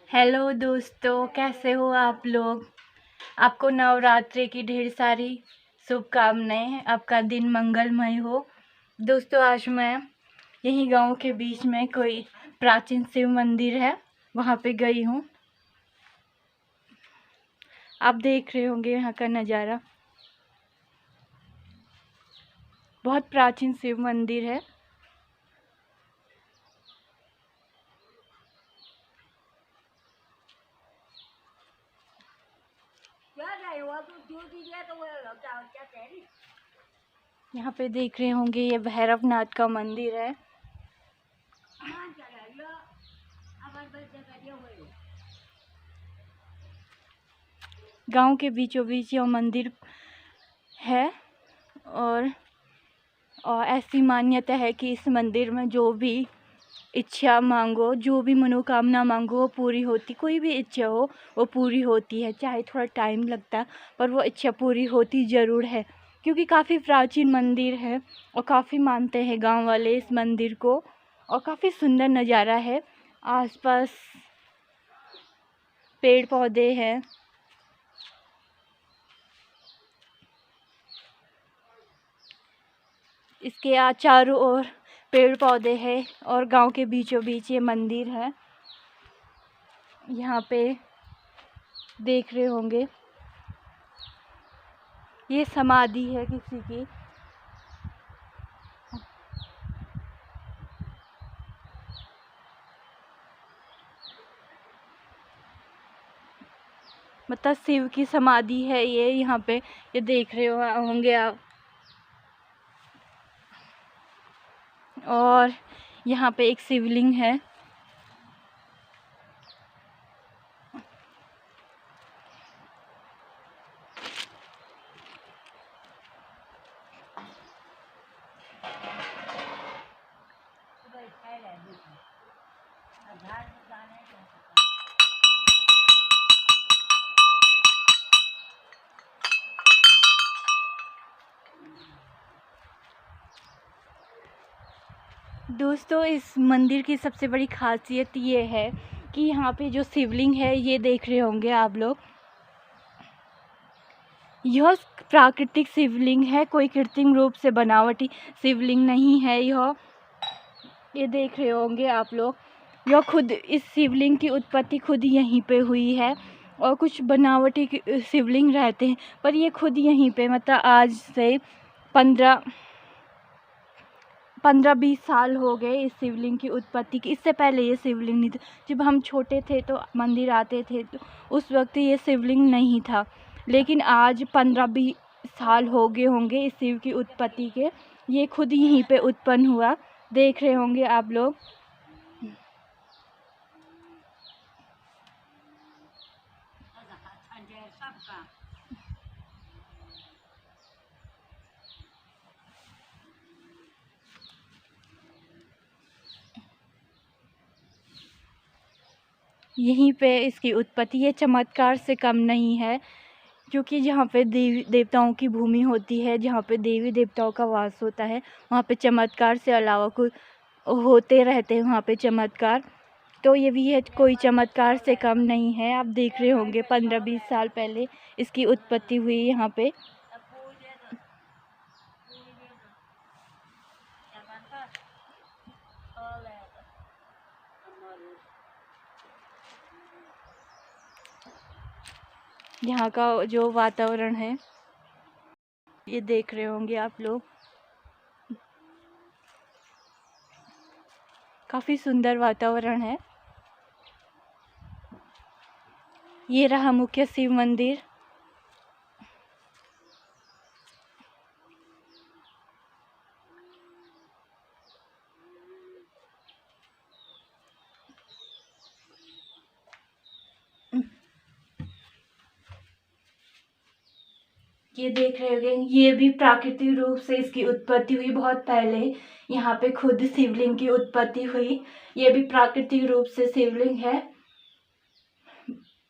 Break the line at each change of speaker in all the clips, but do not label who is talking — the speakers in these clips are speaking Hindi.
हेलो दोस्तों, कैसे हो आप लोग। आपको नवरात्रि की ढेर सारी शुभकामनाएं। आपका दिन मंगलमय हो। दोस्तों, आज मैं यही गांव के बीच में कोई प्राचीन शिव मंदिर है, वहां पे गई हूँ। आप देख रहे होंगे यहाँ का नज़ारा। बहुत प्राचीन शिव मंदिर है। यहाँ पे देख रहे होंगे, ये भैरवनाथ का मंदिर है। गांव के बीचों बीच यह मंदिर है और ऐसी मान्यता है कि इस मंदिर में जो भी इच्छा मांगो, जो भी मनोकामना मांगो, वो पूरी होती। कोई भी इच्छा हो वो पूरी होती है, चाहे थोड़ा टाइम लगता है, पर वो इच्छा पूरी होती ज़रूर है। क्योंकि काफ़ी प्राचीन मंदिर है और काफ़ी मानते हैं गांव वाले इस मंदिर को। और काफ़ी सुंदर नज़ारा है। आसपास पेड़ पौधे हैं। इसके चारों ओर पेड़ पौधे हैं और गांव के बीचों बीच ये मंदिर है। यहाँ पे देख रहे होंगे, ये समाधि है किसी की। मतलब शिव की समाधि है ये, यहाँ पे ये देख रहे होंगे आप। और यहाँ पे एक शिवलिंग है। दोस्तों, इस मंदिर की सबसे बड़ी खासियत ये है कि यहाँ पे जो शिवलिंग है, ये देख रहे होंगे आप लोग, यह प्राकृतिक शिवलिंग है। कोई कृत्रिम रूप से बनावटी शिवलिंग नहीं है यह। ये देख रहे होंगे आप लोग, यह खुद, इस शिवलिंग की उत्पत्ति खुद यहीं पे हुई है। और कुछ बनावटी शिवलिंग रहते हैं, पर ये खुद यहीं पे, मतलब आज से 15-20 साल हो गए इस शिवलिंग की उत्पत्ति की। इससे पहले ये शिवलिंग नहीं था। जब हम छोटे थे तो मंदिर आते थे, तो उस वक्त ये शिवलिंग नहीं था। लेकिन आज 15-20 साल हो गए होंगे इस शिव की उत्पत्ति के। ये खुद यहीं पे उत्पन्न हुआ। देख रहे होंगे आप लोग। यहीं पे इसकी उत्पत्ति, ये चमत्कार से कम नहीं है। क्योंकि जहाँ पे देवी देवताओं की भूमि होती है, जहाँ पे देवी देवताओं का वास होता है, वहाँ पे चमत्कार से अलावा कोई होते रहते हैं वहाँ पे चमत्कार। तो ये भी है, कोई चमत्कार से कम नहीं है। आप देख रहे होंगे 15-20 साल पहले इसकी उत्पत्ति हुई यहाँ पे। यहाँ का जो वातावरण है, ये देख रहे होंगे आप लोग, काफ़ी सुंदर वातावरण है। ये रहा मुख्य शिव मंदिर। ये देख रहे होंगे, ये भी प्राकृतिक रूप से इसकी उत्पत्ति हुई बहुत पहले। यहाँ पे खुद शिवलिंग की उत्पत्ति हुई। ये भी प्राकृतिक रूप से शिवलिंग है।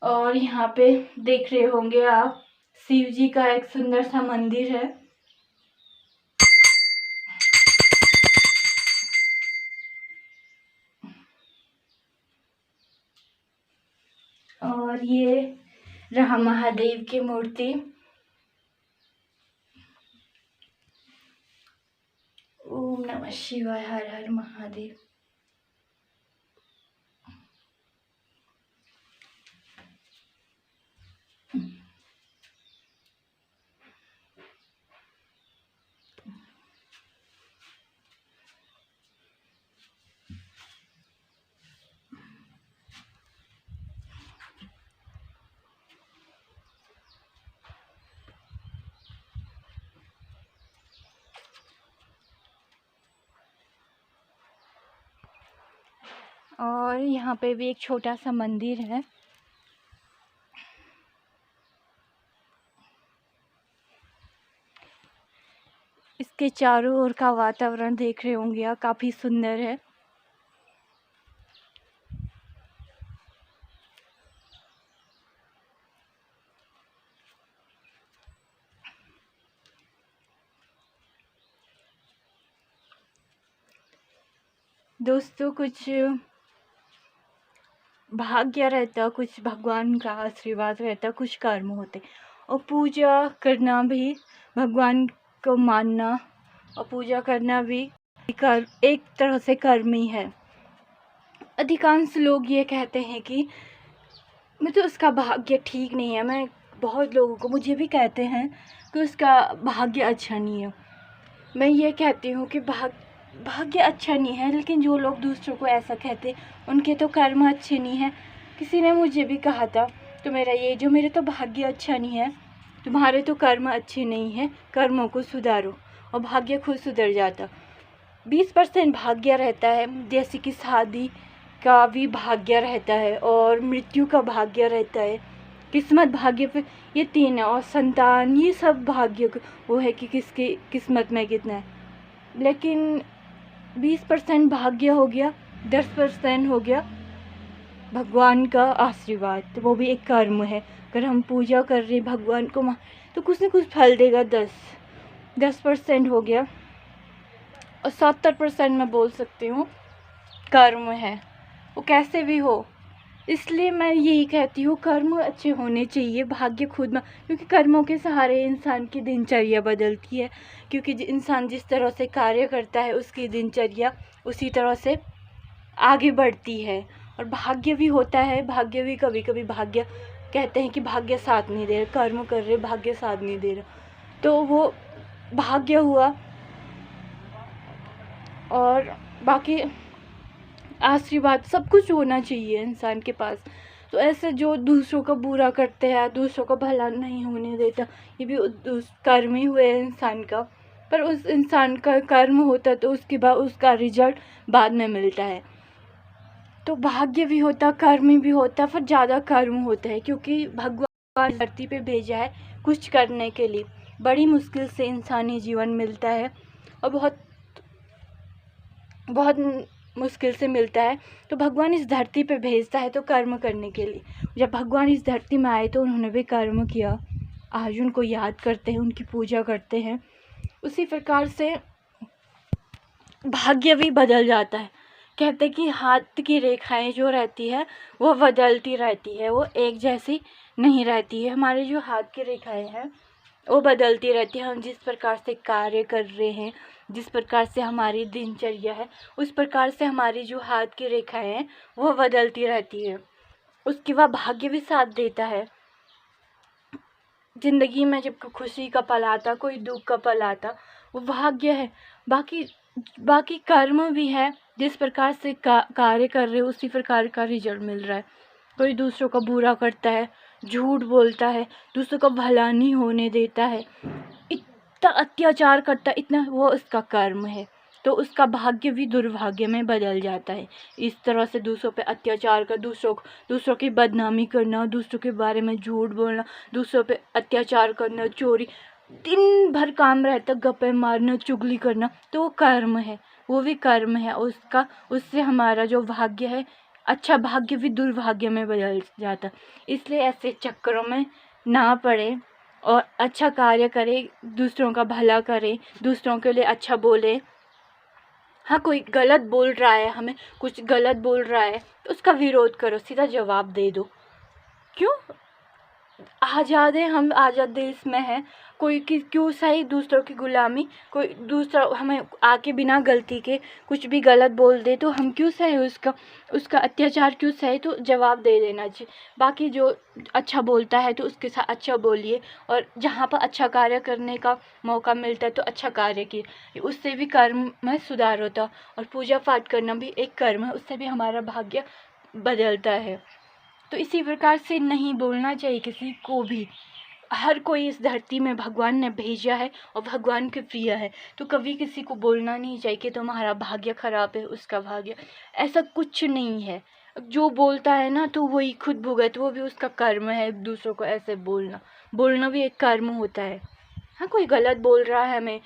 और यहाँ पे देख रहे होंगे आप, शिव जी का एक सुंदर सा मंदिर है। और ये रहा महादेव की मूर्ति। ओम नमः शिवाय, हर हर महादेव। और यहाँ पे भी एक छोटा सा मंदिर है। इसके चारों ओर का वातावरण देख रहे होंगे आप, काफ़ी सुंदर है। दोस्तों, कुछ भाग्य रहता, कुछ भगवान का आशीर्वाद रहता, कुछ कर्म होते। और पूजा करना भी, भगवान को मानना और पूजा करना भी एक तरह से कर्म ही है। अधिकांश लोग ये कहते हैं कि मतलब उसका भाग्य ठीक नहीं है। मैं बहुत लोगों को, मुझे भी कहते हैं कि उसका भाग्य अच्छा नहीं है। मैं ये कहती हूँ कि भाग्य अच्छा नहीं है, लेकिन जो लोग दूसरों को ऐसा कहते उनके तो कर्म अच्छे नहीं है। किसी ने मुझे भी कहा था, तो मेरे तो भाग्य अच्छा नहीं है, तुम्हारे तो कर्म अच्छे नहीं हैं, कर्मों को सुधारो और भाग्य खुद सुधर जाता। 20% भाग्य रहता है, जैसे कि शादी का भी भाग्य रहता है और मृत्यु का भाग्य रहता है, किस्मत भाग्य पे ये 3 है। और संतान, ये सब भाग्य वो है कि किसकी किस्मत में कितना है। लेकिन 20% भाग्य हो गया, 10% हो गया भगवान का आशीर्वाद, तो वो भी एक कर्म है। अगर हम पूजा कर रहे भगवान को तो कुछ न कुछ फल देगा। 10% हो गया और 70% मैं बोल सकती हूँ कर्म है, वो कैसे भी हो। इसलिए मैं यही कहती हूँ, कर्म अच्छे होने चाहिए, भाग्य खुद में, क्योंकि कर्मों के सहारे इंसान की दिनचर्या बदलती है। क्योंकि इंसान जिस तरह से कार्य करता है, उसकी दिनचर्या उसी तरह से आगे बढ़ती है। और भाग्य भी होता है, भाग्य भी कभी कभी भाग्य कहते हैं कि भाग्य साथ नहीं दे रहा, कर्म कर रहे भाग्य साथ नहीं दे रहा, तो वो भाग्य हुआ। और बाकी आशीर्वाद सब कुछ होना चाहिए इंसान के पास। तो ऐसे जो दूसरों का बुरा करते हैं, दूसरों का भला नहीं होने देता, ये भी कर्म ही हुए इंसान का। पर उस इंसान का कर्म होता तो उसके बाद उसका रिजल्ट बाद में मिलता है। तो भाग्य भी होता, कर्म भी होता, पर ज़्यादा कर्म होता है, क्योंकि भगवान धरती पे भेजा है कुछ करने के लिए। बड़ी मुश्किल से इंसानी जीवन मिलता है और बहुत बहुत मुश्किल से मिलता है। तो भगवान इस धरती पे भेजता है तो कर्म करने के लिए। जब भगवान इस धरती में आए तो उन्होंने भी कर्म किया, आज उनको याद करते हैं, उनकी पूजा करते हैं। उसी प्रकार से भाग्य भी बदल जाता है। कहते हैं कि हाथ की रेखाएं जो रहती है वो बदलती रहती है, वो एक जैसी नहीं रहती है। हमारे जो हाथ की रेखाएं हैं वो बदलती रहती है। हम जिस प्रकार से कार्य कर रहे हैं, जिस प्रकार से हमारी दिनचर्या है, उस प्रकार से हमारी जो हाथ की रेखाएं हैं वो बदलती रहती है। उसके बाद भाग्य भी साथ देता है। ज़िंदगी में जब खुशी का पल आता, कोई दुख का पल आता, वो भाग्य है। बाकी कर्म भी है, जिस प्रकार से कार्य कर रहे हो उसी प्रकार का रिजल्ट मिल रहा है। कोई दूसरों का बुरा करता है, झूठ बोलता है, दूसरों का भला नहीं होने देता है, इतना अत्याचार करता है, इतना, वो उसका कर्म है। तो उसका भाग्य भी दुर्भाग्य में बदल जाता है। इस तरह से दूसरों पे अत्याचार कर, दूसरों की बदनामी करना, दूसरों के बारे में झूठ बोलना, दूसरों पे अत्याचार करना, चोरी, दिन भर काम रहता, गप्पे मारना, चुगली करना, तो वो कर्म है, वो भी कर्म है उसका। उससे हमारा जो भाग्य है, अच्छा भाग्य भी दुर्भाग्य में बदल जाता। इसलिए ऐसे चक्करों में ना पड़े और अच्छा कार्य करे, दूसरों का भला करे, दूसरों के लिए अच्छा बोले। हाँ, कोई गलत बोल रहा है, हमें कुछ गलत बोल रहा है तो उसका विरोध करो, सीधा जवाब दे दो। क्यों आज़ाद है, हम आज़ाद देश में हैं, कोई क्यों सही दूसरों की गुलामी, कोई दूसरा हमें आके बिना गलती के कुछ भी गलत बोल दे तो हम क्यों सहे उसका अत्याचार क्यों सहे। तो जवाब दे देना चाहिए। बाकी जो अच्छा बोलता है तो उसके साथ अच्छा बोलिए, और जहाँ पर अच्छा कार्य करने का मौका मिलता है तो अच्छा कार्य किए, उससे भी कर्म में सुधार होता। और पूजा पाठ करना भी एक कर्म है, उससे भी हमारा भाग्य बदलता है। तो इसी प्रकार से नहीं बोलना चाहिए किसी को भी। हर कोई इस धरती में भगवान ने भेजा है और भगवान के प्रिय है, तो कभी किसी को बोलना नहीं चाहिए कि तुम्हारा भाग्य खराब है, उसका भाग्य। ऐसा कुछ नहीं है। जो बोलता है ना तो वही खुद भुगत, वो भी उसका कर्म है। दूसरों को ऐसे बोलना भी एक कर्म होता है। हाँ, कोई गलत बोल रहा है, हमें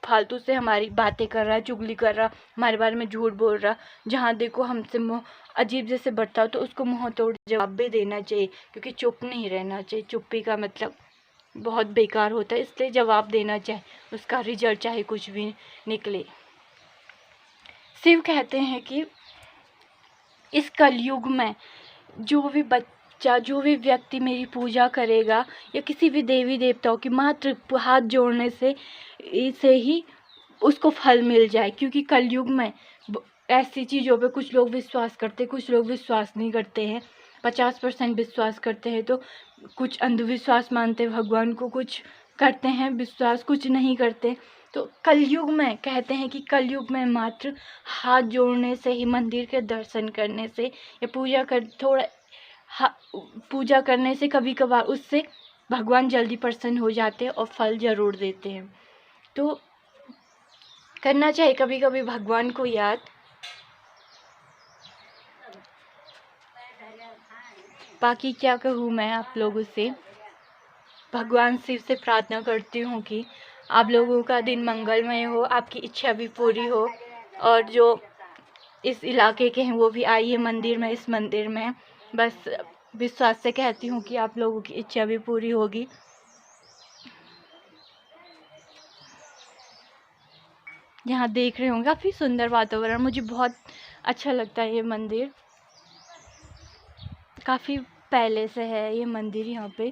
फालतू से हमारी बातें कर रहा है, चुगली कर रहा, हमारे बारे में झूठ बोल रहा, जहाँ देखो हमसे अजीब जैसे बर्ताव, तो उसको मुंह तोड़ जवाब भी देना चाहिए, क्योंकि चुप नहीं रहना चाहिए। चुप्पी का मतलब बहुत बेकार होता है, इसलिए जवाब देना चाहिए, उसका रिजल्ट चाहे कुछ भी निकले। शिव कहते हैं कि इस कलयुग में जो भी बच्चा, जो भी व्यक्ति मेरी पूजा करेगा या किसी भी देवी देवताओं की मात्र हाथ जोड़ने से ही उसको फल मिल जाए। क्योंकि कलयुग में ऐसी चीज़ों पे कुछ लोग विश्वास करते, कुछ लोग विश्वास नहीं करते हैं। 50% विश्वास करते हैं, तो कुछ अंधविश्वास मानते हैं भगवान को, कुछ करते हैं विश्वास, कुछ नहीं करते। तो कलयुग में कहते हैं कि कलयुग में मात्र हाथ जोड़ने से ही, मंदिर के दर्शन करने से या पूजा करने से कभी कभार उससे भगवान जल्दी प्रसन्न हो जाते हैं और फल जरूर देते हैं। तो करना चाहिए कभी कभी भगवान को याद। बाकी क्या कहूँ मैं आप लोगों से, भगवान शिव से प्रार्थना करती हूँ कि आप लोगों का दिन मंगलमय हो, आपकी इच्छा भी पूरी हो, और जो इस इलाके के हैं वो भी आइए मंदिर में, इस मंदिर में। बस विश्वास से कहती हूँ कि आप लोगों की इच्छा भी पूरी होगी। यहाँ देख रहे होंगे काफ़ी सुंदर वातावरण, मुझे बहुत अच्छा लगता है ये मंदिर। काफ़ी पहले से है ये मंदिर यहाँ पे।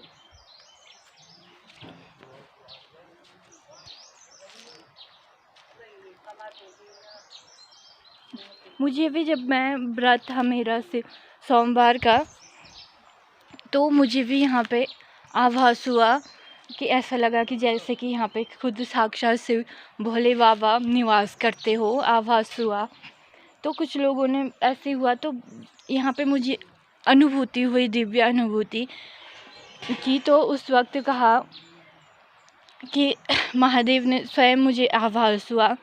मुझे भी जब मैं व्रत था मेरा से सोमवार का, तो मुझे भी यहाँ पे आभास हुआ कि ऐसा लगा कि जैसे कि यहाँ पे खुद साक्षात शिव भोले बाबा निवास करते हो, आभास हुआ। तो कुछ लोगों ने ऐसे हुआ, तो यहाँ पे मुझे अनुभूति हुई, दिव्य अनुभूति की। तो उस वक्त कहा कि महादेव ने स्वयं मुझे आभास हुआ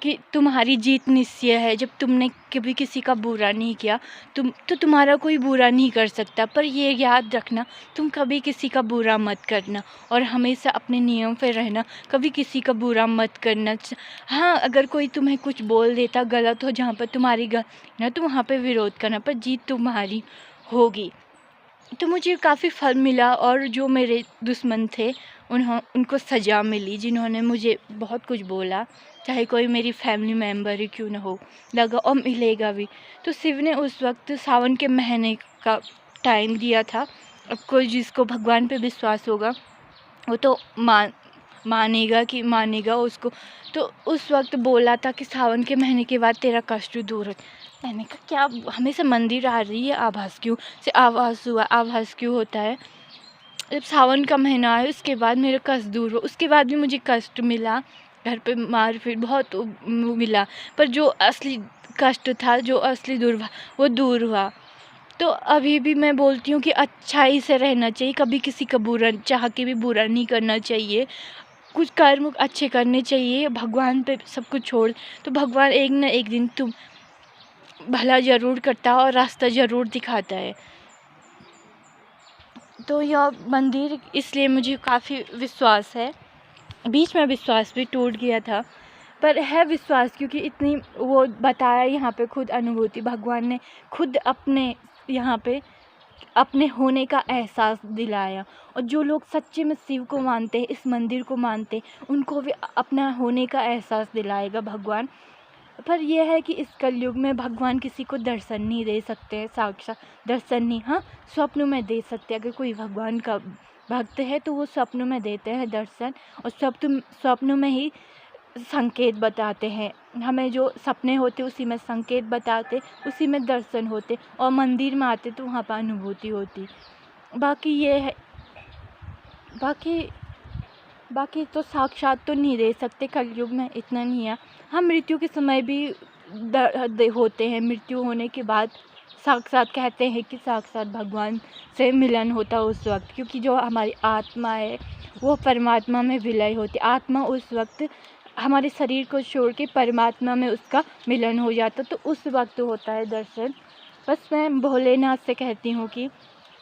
कि तुम्हारी जीत निश्चय है। जब तुमने कभी किसी का बुरा नहीं किया, तुम्हारा कोई बुरा नहीं कर सकता। पर ये याद रखना, तुम कभी किसी का बुरा मत करना, और हमेशा अपने नियम पे रहना, कभी किसी का बुरा मत करना। हाँ, अगर कोई तुम्हें कुछ बोल देता गलत हो, जहाँ पर तुम्हारी गलत ना, तो वहाँ पे विरोध करना, पर जीत तुम्हारी होगी। तो मुझे काफ़ी फल मिला, और जो मेरे दुश्मन थे उनको सज़ा मिली, जिन्होंने मुझे बहुत कुछ बोला, चाहे कोई मेरी फैमिली मेम्बर ही क्यों ना हो, लगा और मिलेगा भी। तो शिव ने उस वक्त सावन के महीने का टाइम दिया था। अब कोई जिसको भगवान पे विश्वास होगा वो तो मानेगा उसको। तो उस वक्त बोला था कि सावन के महीने के बाद तेरा कष्ट दूर हो। मैंने कहा क्या हमेशा मंदिर आ रही है, आभास क्यों से आभास हुआ? आभास क्यों होता है? जब सावन का महीना आया उसके बाद मेरा कष्ट दूर हुआ। उसके बाद भी मुझे कष्ट मिला, घर पे मार पीट बहुत मिला, पर जो असली कष्ट था, जो असली दुर्भाग्य, वो दूर हुआ। तो अभी भी मैं बोलती हूँ कि अच्छाई से रहना चाहिए, कभी किसी का बुरा चाह के भी बुरा नहीं करना चाहिए, कुछ कर्म अच्छे करने चाहिए, भगवान पे सब कुछ छोड़। तो भगवान एक न एक दिन तुम भला ज़रूर करता है और रास्ता ज़रूर दिखाता है। तो यह मंदिर इसलिए मुझे काफ़ी विश्वास है। बीच में विश्वास भी टूट गया था, पर है विश्वास, क्योंकि इतनी वो बताया यहाँ पे, खुद अनुभूति भगवान ने खुद अपने यहाँ पे अपने होने का एहसास दिलाया। और जो लोग सच्चे में शिव को मानते हैं, इस मंदिर को मानते हैं, उनको भी अपना होने का एहसास दिलाएगा भगवान। पर यह है कि इस कलयुग में भगवान किसी को दर्शन नहीं दे सकते हैं, साक्षात दर्शन नहीं, हाँ स्वप्न में दे सकते हैं। अगर कोई भगवान का भक्त है तो वो स्वप्न में देते हैं दर्शन, और स्वप्न में ही संकेत बताते हैं हमें। जो सपने होते उसी में संकेत बताते, उसी में दर्शन होते, और मंदिर में आते तो वहाँ पर अनुभूति होती। बाकी ये है, बाकी तो साक्षात तो नहीं दे सकते कलयुग में, इतना नहीं है। हम मृत्यु के समय भी होते हैं, मृत्यु होने के बाद साक्षात कहते हैं कि साक्षात भगवान से मिलन होता है उस वक्त, क्योंकि जो हमारी आत्मा है वो परमात्मा में विलय होती। आत्मा उस वक्त हमारे शरीर को छोड़ के परमात्मा में उसका मिलन हो जाता, तो उस वक्त होता है दर्शन। बस मैं भोलेनाथ से कहती हूँ कि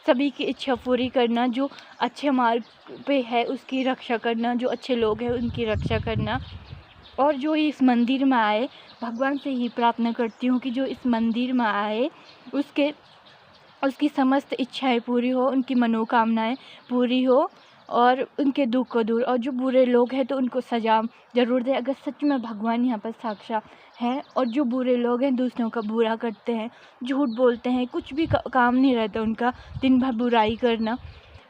सभी की इच्छा पूरी करना, जो अच्छे मार्ग पे है उसकी रक्षा करना, जो अच्छे लोग हैं उनकी रक्षा करना, और जो इस मंदिर में आए, भगवान से ही प्रार्थना करती हूँ कि जो इस मंदिर में आए उसकी समस्त इच्छाएं पूरी हो, उनकी मनोकामनाएं पूरी हो, और उनके दुख को दूर। और जो बुरे लोग हैं तो उनको सजा ज़रूर दे, अगर सच में भगवान यहाँ पर साक्षात है। और जो बुरे लोग हैं दूसरों का बुरा करते हैं, झूठ बोलते हैं, कुछ भी काम नहीं रहता उनका, दिन भर बुराई करना,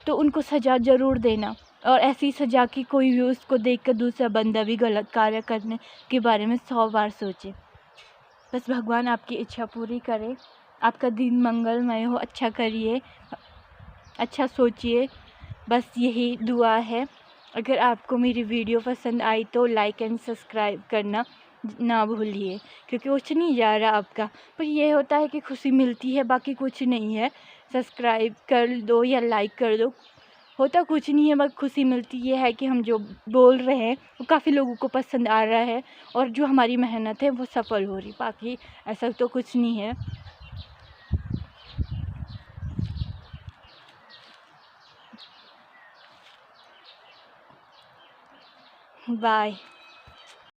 तो उनको सजा ज़रूर देना। और ऐसी सजा कि कोई भी उसको देखकर दूसरा बंदा भी गलत कार्य करने के बारे में 100 बार सोचे। बस भगवान आपकी इच्छा पूरी करे, आपका दिन मंगलमय हो, अच्छा करिए, अच्छा सोचिए, बस यही दुआ है। अगर आपको मेरी वीडियो पसंद आई तो लाइक एंड सब्सक्राइब करना ना भूलिए, क्योंकि कुछ नहीं जा रहा आपका, पर ये होता है कि खुशी मिलती है, बाकी कुछ नहीं है। सब्सक्राइब कर दो या लाइक कर दो, होता कुछ नहीं है, बस खुशी मिलती ये है कि हम जो बोल रहे हैं वो काफ़ी लोगों को पसंद आ रहा है, और जो हमारी मेहनत है वो सफल हो रही, बाकी ऐसा तो कुछ नहीं है। बाय।